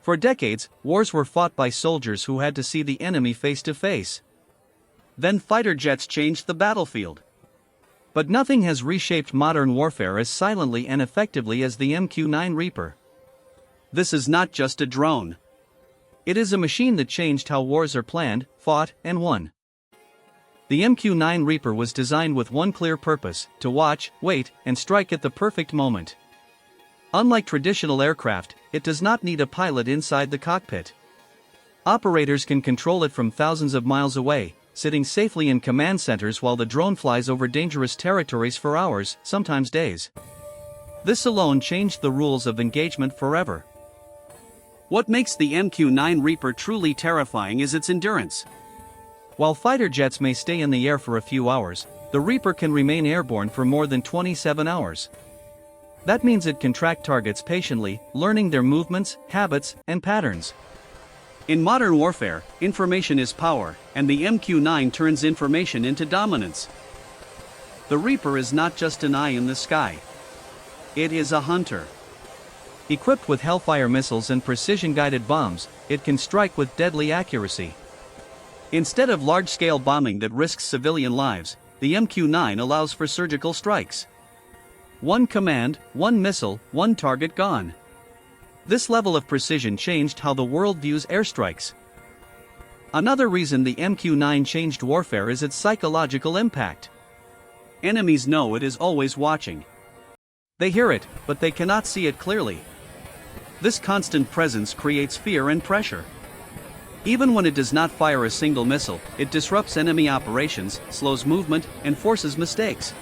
For decades, wars were fought by soldiers who had to see the enemy face to face. Then fighter jets changed the battlefield. But nothing has reshaped modern warfare as silently and effectively as the MQ-9 Reaper. This is not just a drone. It is a machine that changed how wars are planned, fought, and won. The MQ-9 Reaper was designed with one clear purpose: to watch, wait, and strike at the perfect moment. Unlike traditional aircraft, it does not need a pilot inside the cockpit. Operators can control it from thousands of miles away, sitting safely in command centers while the drone flies over dangerous territories for hours, sometimes days. This alone changed the rules of engagement forever. What makes the MQ-9 Reaper truly terrifying is its endurance. While fighter jets may stay in the air for a few hours, the Reaper can remain airborne for more than 27 hours. That means it can track targets patiently, learning their movements, habits, and patterns. In modern warfare, information is power, and the MQ-9 turns information into dominance. The Reaper is not just an eye in the sky. It is a hunter. Equipped with Hellfire missiles and precision-guided bombs, it can strike with deadly accuracy. Instead of large-scale bombing that risks civilian lives, the MQ-9 allows for surgical strikes. One command, one missile, one target gone. This level of precision changed how the world views airstrikes. Another reason the MQ-9 changed warfare is its psychological impact. Enemies know it is always watching. They hear it, but they cannot see it clearly. This constant presence creates fear and pressure. Even when it does not fire a single missile, it disrupts enemy operations, slows movement, and forces mistakes.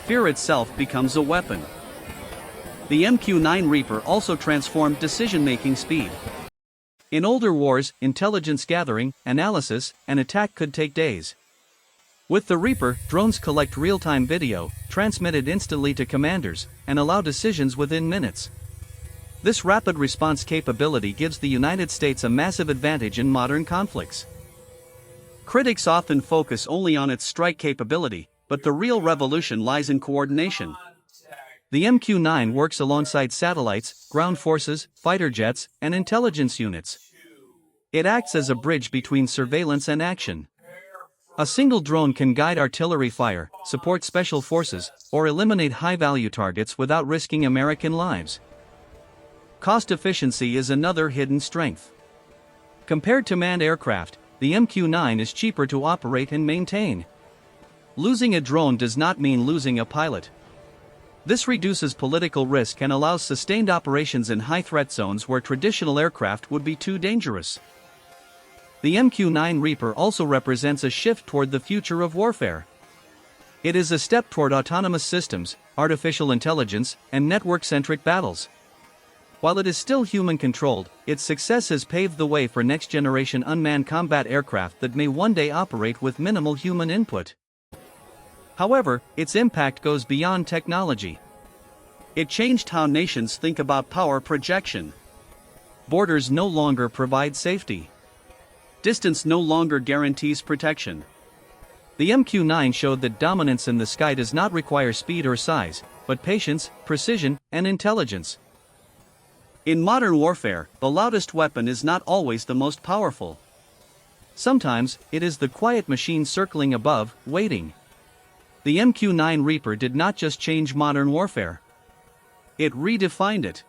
Fear itself becomes a weapon. The MQ-9 Reaper also transformed decision-making speed. In older wars, intelligence gathering, analysis, and attack could take days. With the Reaper, drones collect real-time video, transmit it instantly to commanders, and allow decisions within minutes. This rapid response capability gives the United States a massive advantage in modern conflicts. Critics often focus only on its strike capability, but the real revolution lies in coordination. The MQ-9 works alongside satellites, ground forces, fighter jets, and intelligence units. It acts as a bridge between surveillance and action. A single drone can guide artillery fire, support special forces, or eliminate high-value targets without risking American lives. Cost efficiency is another hidden strength. Compared to manned aircraft, the MQ-9 is cheaper to operate and maintain. Losing a drone does not mean losing a pilot. This reduces political risk and allows sustained operations in high-threat zones where traditional aircraft would be too dangerous. The MQ-9 Reaper also represents a shift toward the future of warfare. It is a step toward autonomous systems, artificial intelligence, and network-centric battles. While it is still human-controlled, its success has paved the way for next-generation unmanned combat aircraft that may one day operate with minimal human input. However, its impact goes beyond technology. It changed how nations think about power projection. Borders no longer provide safety. Distance no longer guarantees protection. The MQ-9 showed that dominance in the sky does not require speed or size, but patience, precision, and intelligence. In modern warfare, the loudest weapon is not always the most powerful. Sometimes, it is the quiet machine circling above, waiting. The MQ-9 Reaper did not just change modern warfare. It redefined it.